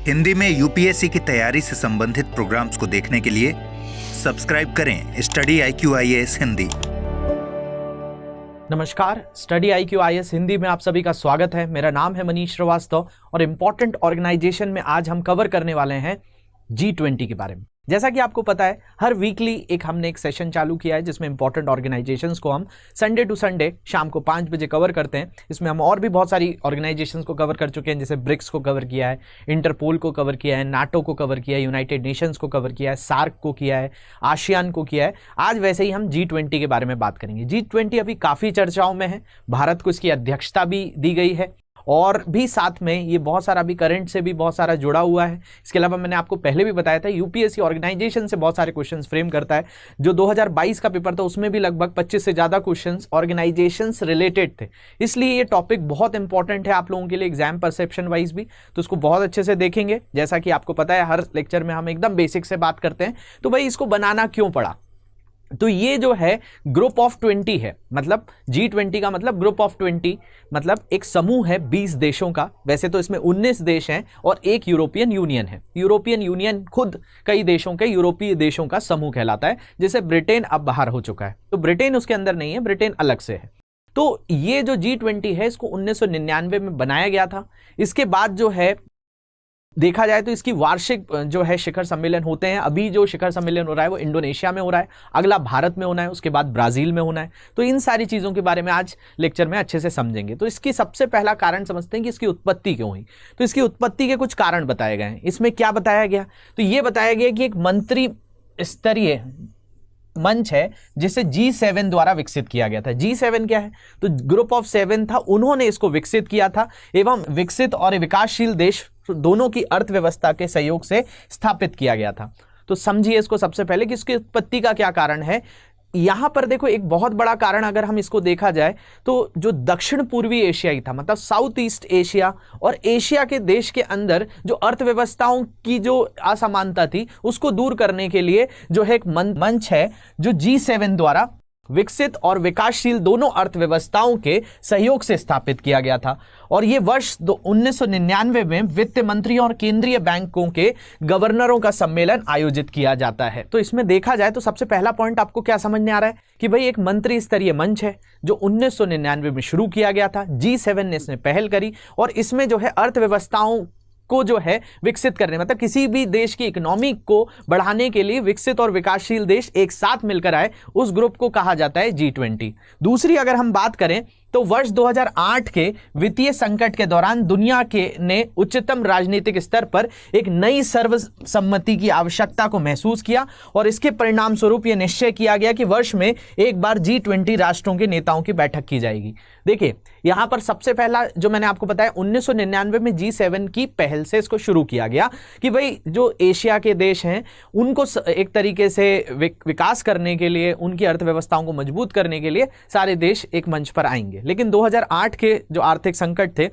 हिंदी में यूपीएससी की तैयारी से संबंधित प्रोग्राम्स को देखने के लिए सब्सक्राइब करें स्टडी IQ IAS हिंदी। नमस्कार, स्टडी IQ IAS हिंदी में आप सभी का स्वागत है। मेरा नाम है मनीष श्रीवास्तव और इम्पोर्टेंट ऑर्गेनाइजेशन में आज हम कवर करने वाले हैं G20 के बारे में। जैसा कि आपको पता है, हर वीकली हमने एक सेशन चालू किया है जिसमें इंपॉर्टेंट ऑर्गेनाइजेशंस को हम संडे टू संडे शाम को 5 बजे कवर करते हैं। इसमें हम और भी बहुत सारी ऑर्गेनाइजेशंस को कवर कर चुके हैं, जैसे ब्रिक्स को कवर किया है, इंटरपोल को कवर किया है, नाटो को कवर किया है, यूनाइटेड नेशंस को कवर किया है, सार्क को किया है, आसियान को किया है। आज वैसे ही हम G20 के बारे में बात करेंगे। G20 अभी काफ़ी चर्चाओं में है, भारत को इसकी अध्यक्षता भी दी गई है और भी साथ में ये बहुत सारा भी करंट से भी बहुत सारा जुड़ा हुआ है। इसके अलावा मैंने आपको पहले भी बताया था, यूपीएससी ऑर्गेनाइजेशन से बहुत सारे क्वेश्चंस फ्रेम करता है। जो 2022 का पेपर था उसमें भी लगभग 25 से ज़्यादा क्वेश्चंस ऑर्गेनाइजेशंस रिलेटेड थे। इसलिए ये टॉपिक बहुत इंपॉर्टेंट है आप लोगों के लिए एग्जाम परसेप्शन वाइज भी, तो उसको बहुत अच्छे से देखेंगे। जैसा कि आपको पता है, हर लेक्चर में हम एकदम बेसिक से बात करते हैं। तो भाई इसको बनाना क्यों पड़ा? तो ये जो है ग्रुप ऑफ 20 है, मतलब G20 का मतलब ग्रुप ऑफ 20, मतलब एक समूह है 20 देशों का। वैसे तो इसमें 19 देश हैं और एक यूरोपियन यूनियन है। यूरोपियन यूनियन खुद कई देशों के यूरोपीय देशों का समूह कहलाता है, जैसे ब्रिटेन अब बाहर हो चुका है, तो ब्रिटेन उसके अंदर नहीं है, ब्रिटेन अलग से है। तो ये जो G20 है इसको 1999 में बनाया गया था। इसके बाद जो है देखा जाए तो इसकी वार्षिक जो है शिखर सम्मेलन होते हैं। अभी जो शिखर सम्मेलन हो रहा है वो इंडोनेशिया में हो रहा है, अगला भारत में होना है, उसके बाद ब्राजील में होना है। तो इन सारी चीज़ों के बारे में आज लेक्चर में अच्छे से समझेंगे। तो इसकी सबसे पहला कारण समझते हैं कि इसकी उत्पत्ति क्यों हुई। तो इसकी उत्पत्ति के कुछ कारण बताए गए हैं। इसमें क्या बताया गया? तो ये बताया गया कि एक मंत्री स्तरीय मंच है जिसे G7 द्वारा विकसित किया गया था। G7 क्या है? तो ग्रुप ऑफ 7 था, उन्होंने इसको विकसित किया था एवं विकसित और विकासशील देश दोनों की अर्थव्यवस्था के सहयोग से स्थापित किया गया था। तो समझिए इसको सबसे पहले कि इसकी उत्पत्ति का क्या कारण है। यहां पर देखो, एक बहुत बड़ा कारण अगर हम इसको देखा जाए तो जो दक्षिण पूर्वी एशियाई था, मतलब साउथ ईस्ट एशिया और एशिया के देश के अंदर जो अर्थव्यवस्थाओं की जो असमानता थी उसको दूर करने के लिए जो है एक मंच है जो G7 द्वारा विकसित और विकासशील दोनों अर्थव्यवस्थाओं के सहयोग से स्थापित किया गया था। और ये वर्ष 1999 में वित्त मंत्रियों और केंद्रीय बैंकों के गवर्नरों का सम्मेलन आयोजित किया जाता है। तो इसमें देखा जाए तो सबसे पहला पॉइंट आपको क्या समझ में आ रहा है कि भाई एक मंत्री स्तरीय मंच है जो 1999 में शुरू किया गया था। G7 ने इसने पहल करी और इसमें जो है अर्थव्यवस्थाओं को जो है विकसित करने, मतलब किसी भी देश की इकोनॉमी को बढ़ाने के लिए विकसित और विकासशील देश एक साथ मिलकर आए, उस ग्रुप को कहा जाता है G20। दूसरी अगर हम बात करें तो वर्ष 2008 के वित्तीय संकट के दौरान दुनिया के ने उच्चतम राजनीतिक स्तर पर एक नई सर्वसम्मति की आवश्यकता को महसूस किया और इसके परिणाम स्वरूप यह निश्चय किया गया कि वर्ष में एक बार G20 राष्ट्रों के नेताओं की बैठक की जाएगी। देखिए यहां पर सबसे पहला जो मैंने आपको बताया 1999 में G7 की पहल से इसको शुरू किया गया कि भाई जो एशिया के देश हैं उनको एक तरीके से विकास करने के लिए, उनकी अर्थव्यवस्थाओं को मजबूत करने के लिए सारे देश एक मंच पर आएंगे। लेकिन 2008 के जो आर्थिक संकट थे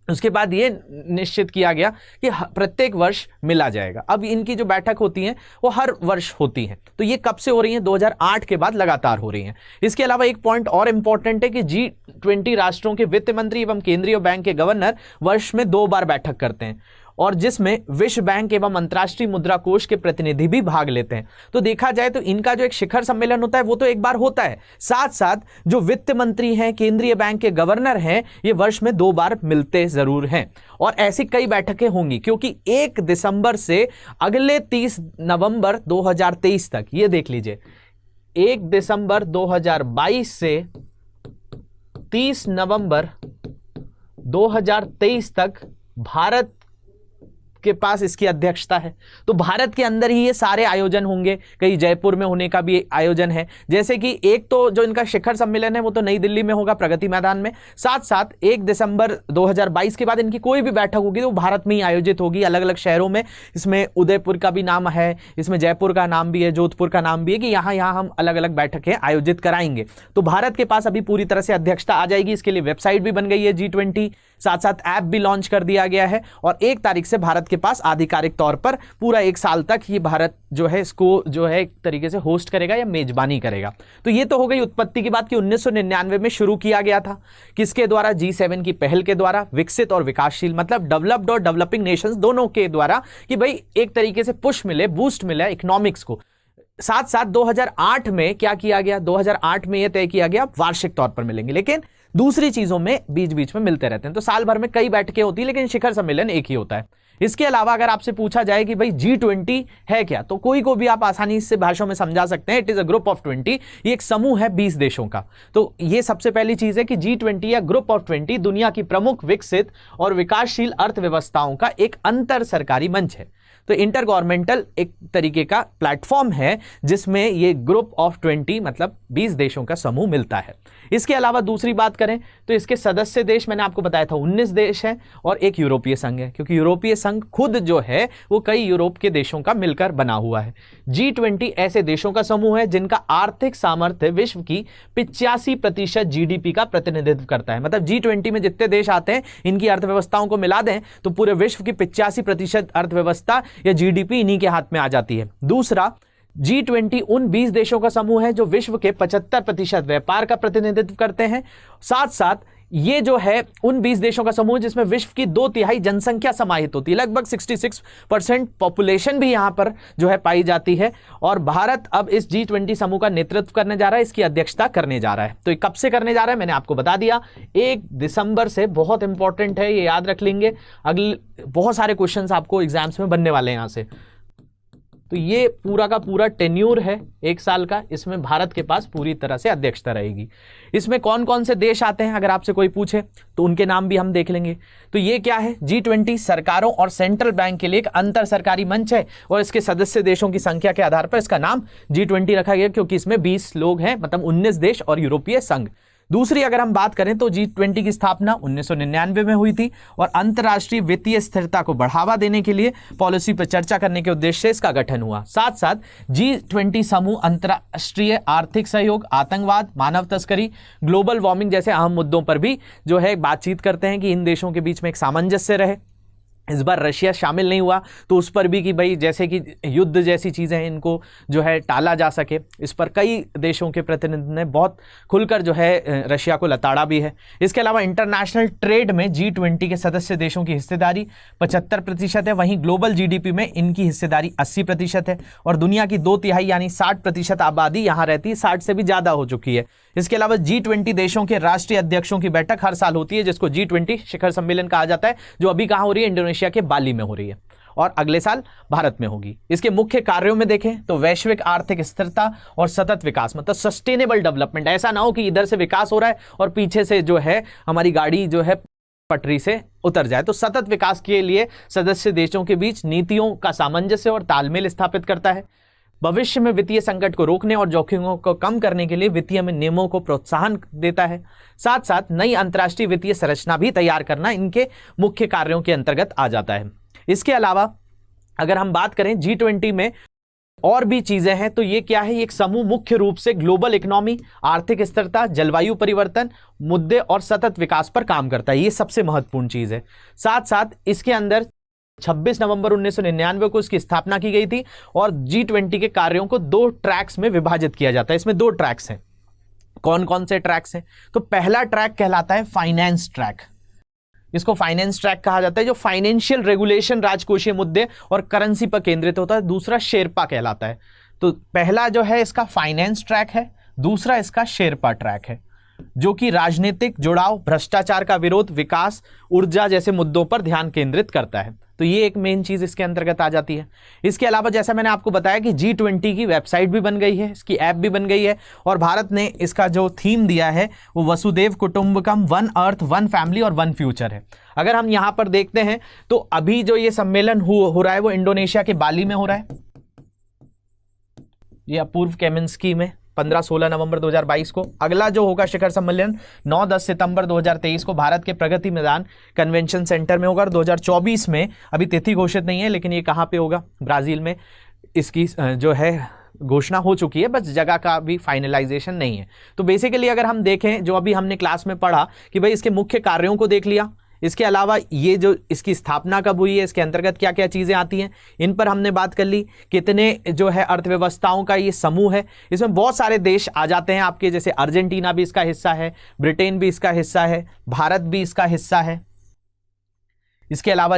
उसके बाद ये निश्चित किया गया कि प्रत्येक वर्ष मिला जाएगा। अब इनकी जो बैठक होती है वो हर वर्ष होती है। तो ये कब से हो रही है? 2008 के बाद लगातार हो रही हैं। इसके अलावा एक पॉइंट और इंपॉर्टेंट है कि G20 राष्ट्रों के वित्त मंत्री एवं केंद्रीय बैंक के गवर्नर वर्ष में 2 बार बैठक करते हैं और जिसमें विश्व बैंक एवं अंतर्राष्ट्रीय मुद्रा कोष के प्रतिनिधि भी भाग लेते हैं। तो देखा जाए तो इनका जो एक शिखर सम्मेलन होता है वो तो एक बार होता है, साथ साथ जो वित्त मंत्री हैं, केंद्रीय बैंक के गवर्नर हैं, ये वर्ष में 2 बार मिलते जरूर हैं। और ऐसी कई बैठकें होंगी क्योंकि 1 दिसंबर से अगले 30 नवंबर 2023 तक, ये देख लीजिए, 1 दिसंबर 2022 से 30 नवंबर 2023 तक भारत के पास इसकी अध्यक्षता है। तो भारत के अंदर ही ये सारे आयोजन होंगे। कहीं जयपुर में होने का भी आयोजन है, जैसे कि एक तो जो इनका शिखर सम्मेलन है वो तो नई दिल्ली में होगा, प्रगति मैदान में। साथ साथ 1 दिसंबर 2022 के बाद इनकी कोई भी बैठक होगी तो भारत में ही आयोजित होगी, अलग अलग शहरों में। इसमें उदयपुर का भी नाम है, इसमें जयपुर का नाम भी है, जोधपुर का नाम भी है कि यहाँ हम अलग अलग बैठकें आयोजित कराएंगे। तो भारत के पास अभी पूरी तरह से अध्यक्षता आ जाएगी। इसके लिए वेबसाइट भी बन गई है G20। साथ साथ ऐप भी लॉन्च कर दिया गया है और 1 तारीख से भारत के पास आधिकारिक तौर पर पूरा 1 साल तक ये भारत जो है इसको जो है एक तरीके से होस्ट करेगा या मेजबानी करेगा। तो ये तो हो गई उत्पत्ति की बात कि 1999 में शुरू किया गया था, किसके द्वारा, G7 की पहल के द्वारा, विकसित और विकासशील मतलब डेवलप्ड और डेवलपिंग नेशंस दोनों के द्वारा, कि भाई एक तरीके से पुश मिले, बूस्ट मिले इकोनॉमिक्स को। साथ साथ 2008 में क्या किया गया, 2008 में यह तय किया गया वार्षिक तौर पर मिलेंगे, लेकिन दूसरी चीजों में बीच बीच में मिलते रहते हैं। तो साल भर में कई बैठकें होती है लेकिन शिखर सम्मेलन एक ही होता है। इसके अलावा अगर आपसे पूछा जाए कि भाई G20 है क्या, तो कोई को भी आप आसानी से भाषा में समझा सकते हैं, it is a group of 20। ये एक समूह है 20 देशों का। तो ये सबसे पहली चीज है कि G20 या ग्रुप ऑफ 20 दुनिया की प्रमुख विकसित और विकासशील अर्थव्यवस्थाओं का एक अंतर सरकारी मंच है। तो इंटर गवर्नमेंटल एक तरीके का प्लेटफॉर्म है जिसमें ये ग्रुप ऑफ 20 मतलब 20 देशों का समूह मिलता है। इसके अलावा दूसरी बात करें तो इसके सदस्य देश मैंने आपको बताया था 19 देश हैं और एक यूरोपीय संघ है, क्योंकि यूरोपीय संघ खुद जो है वो कई यूरोप के देशों का मिलकर बना हुआ है। G20 ऐसे देशों का समूह है जिनका आर्थिक सामर्थ्य विश्व की 85% GDP का प्रतिनिधित्व करता है। मतलब G20 में जितने देश आते हैं इनकी अर्थव्यवस्थाओं को मिला दें तो पूरे विश्व की 85% अर्थव्यवस्था या GDP इन्हीं के हाथ में आ जाती है। दूसरा, G20 उन 20 देशों का समूह है जो विश्व के 75% व्यापार का प्रतिनिधित्व करते हैं। साथ साथ ये जो है उन 20 देशों का समूह जिसमें विश्व की 2/3 जनसंख्या समाहित होती है, लगभग 66% पॉपुलेशन भी यहां पर जो है पाई जाती है। और भारत अब इस G20 समूह का नेतृत्व करने जा रहा है, इसकी अध्यक्षता करने जा रहा है। तो ये कब से करने जा रहा है मैंने आपको बता दिया, 1 दिसंबर से। बहुत इंपॉर्टेंट है, ये याद रख लेंगे, अगले बहुत सारे क्वेश्चंस आपको एग्जाम्स में बनने वाले हैं यहां से। तो ये पूरा का पूरा टेन्यूर है 1 साल का, इसमें भारत के पास पूरी तरह से अध्यक्षता रहेगी। इसमें कौन कौन से देश आते हैं अगर आपसे कोई पूछे तो उनके नाम भी हम देख लेंगे। तो ये क्या है, G20 सरकारों और सेंट्रल बैंक के लिए एक अंतर सरकारी मंच है और इसके सदस्य देशों की संख्या के आधार पर इसका नाम G20 रखा गया, क्योंकि इसमें 20 लोग हैं, मतलब 19 देश और यूरोपीय संघ। दूसरी अगर हम बात करें तो G20 की स्थापना 1999 में हुई थी और अंतर्राष्ट्रीय वित्तीय स्थिरता को बढ़ावा देने के लिए पॉलिसी पर चर्चा करने के उद्देश्य से इसका गठन हुआ। साथ साथ G20 समूह अंतर्राष्ट्रीय आर्थिक सहयोग, आतंकवाद, मानव तस्करी, ग्लोबल वार्मिंग जैसे अहम मुद्दों पर भी जो है बातचीत करते हैं कि इन देशों के बीच में एक सामंजस्य रहे। इस बार रशिया शामिल नहीं हुआ तो उस पर भी कि भाई जैसे कि युद्ध जैसी चीज़ें हैं इनको जो है टाला जा सके, इस पर कई देशों के प्रतिनिधि ने बहुत खुलकर जो है रशिया को लताड़ा भी है। इसके अलावा इंटरनेशनल ट्रेड में G20 के सदस्य देशों की हिस्सेदारी 75% है, वहीं ग्लोबल GDP में इनकी हिस्सेदारी 80% है और दुनिया की 2/3 यानी 60% आबादी यहाँ रहती है, 60 से भी ज़्यादा हो चुकी है। इसके अलावा G20 देशों के राष्ट्रीय अध्यक्षों की बैठक हर साल होती है जिसको G20 शिखर सम्मेलन कहा जाता है, जो अभी कहाँ हो रही है, इंडोनेशिया के बाली में हो रही है और अगले साल भारत में होगी। इसके मुख्य कार्यों में देखें तो वैश्विक आर्थिक स्थिरता और सतत विकास, मतलब सस्टेनेबल डेवलपमेंट। ऐसा ना हो कि इधर से विकास हो रहा है और पीछे से जो है हमारी गाड़ी जो है पटरी से उतर जाए। तो सतत विकास के लिए सदस्य देशों के बीच नीतियों का सामंजस्य और तालमेल स्थापित करता है। भविष्य में वित्तीय संकट को रोकने और जोखिमों को कम करने के लिए वित्तीय नियमों को प्रोत्साहन देता है। साथ साथ नई अंतर्राष्ट्रीय वित्तीय संरचना भी तैयार करना इनके मुख्य कार्यों के अंतर्गत आ जाता है। इसके अलावा अगर हम बात करें G20 में और भी चीजें हैं तो ये क्या है, ये एक समूह मुख्य रूप से ग्लोबल इकोनॉमी, आर्थिक स्थिरता, जलवायु परिवर्तन मुद्दे और सतत विकास पर काम करता है। ये सबसे महत्वपूर्ण चीज है। साथ साथ इसके अंदर 26 नवंबर 1999 को इसकी स्थापना की गई थी और G20 के कार्यों को 2 ट्रैक्स में विभाजित किया जाता है। इसमें 2 ट्रैक्स हैं। कौन कौन से ट्रैक्स हैं? तो पहला ट्रैक कहलाता है फाइनेंस ट्रैक। इसको फाइनेंस ट्रैक कहा जाता है जो फाइनेंशियल रेगुलेशन, राजकोषीय मुद्दे और करेंसी पर केंद्रित होता है। दूसरा शेरपा कहलाता है। तो पहला जो है इसका फाइनेंस ट्रैक है, दूसरा इसका शेरपा ट्रैक है जो कि राजनीतिक जुड़ाव, भ्रष्टाचार का विरोध, विकास, ऊर्जा जैसे मुद्दों पर ध्यान केंद्रित करता है। तो ये एक मेन चीज इसके अंतर्गत आ जाती है। इसके अलावा जैसा मैंने आपको बताया कि G20 की वेबसाइट भी बन गई है, इसकी ऐप भी बन गई है और भारत ने इसका जो थीम दिया है वो वसुदेव कुटुंबकम, वन अर्थ, वन फैमिली और वन फ्यूचर है। अगर हम यहाँ पर देखते हैं तो अभी जो ये सम्मेलन हो रहा है वो इंडोनेशिया के बाली में हो रहा है। ये अपूर्व केमिंस्की में 15-16 नवंबर 2022 को। अगला जो होगा शिखर सम्मेलन 9-10 सितंबर 2023 को भारत के प्रगति मैदान कन्वेंशन सेंटर में होगा। 2024 में अभी तिथि घोषित नहीं है लेकिन ये कहाँ पे होगा, ब्राजील में इसकी जो है घोषणा हो चुकी है, बस जगह का भी फाइनलाइजेशन नहीं है। तो बेसिकली अगर हम देखें जो अभी हमने क्लास में पढ़ा कि भाई इसके मुख्य कार्यों को देख लिया, इसके अलावा ये जो इसकी स्थापना कब हुई है, इसके अंतर्गत क्या क्या चीज़ें आती हैं, इन पर हमने बात कर ली। कितने जो है अर्थव्यवस्थाओं का ये समूह है, इसमें बहुत सारे देश आ जाते हैं आपके, जैसे अर्जेंटीना भी इसका हिस्सा है, ब्रिटेन भी इसका हिस्सा है, भारत भी इसका हिस्सा है। इसके अलावा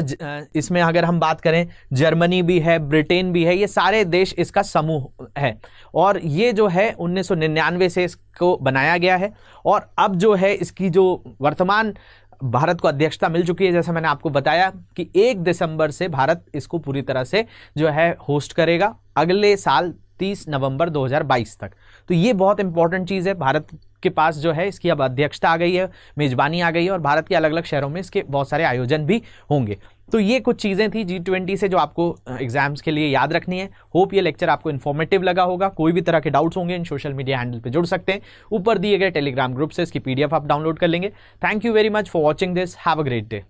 इसमें अगर हम बात करें जर्मनी भी है, ब्रिटेन भी है, ये सारे देश इसका समूह है। और ये जो है 1999 से इसको बनाया गया है। और अब जो है इसकी जो वर्तमान भारत को अध्यक्षता मिल चुकी है, जैसा मैंने आपको बताया कि 1 दिसंबर से भारत इसको पूरी तरह से जो है होस्ट करेगा, अगले साल 30 नवंबर 2022 तक। तो ये बहुत इंपॉर्टेंट चीज़ है, भारत के पास जो है इसकी अब अध्यक्षता आ गई है, मेज़बानी आ गई है और भारत के अलग अलग शहरों में इसके बहुत सारे आयोजन भी होंगे। तो ये कुछ चीज़ें थी G20 से जो आपको एग्जाम्स के लिए याद रखनी है। होप ये लेक्चर आपको इन्फॉर्मेटिव लगा होगा। कोई भी तरह के डाउट्स होंगे इन सोशल मीडिया हैंडल पे जुड़ सकते हैं, ऊपर दिए गए टेलीग्राम ग्रुप से इसकी PDF आप डाउनलोड कर लेंगे। Thank you very much for watching this, have a great day.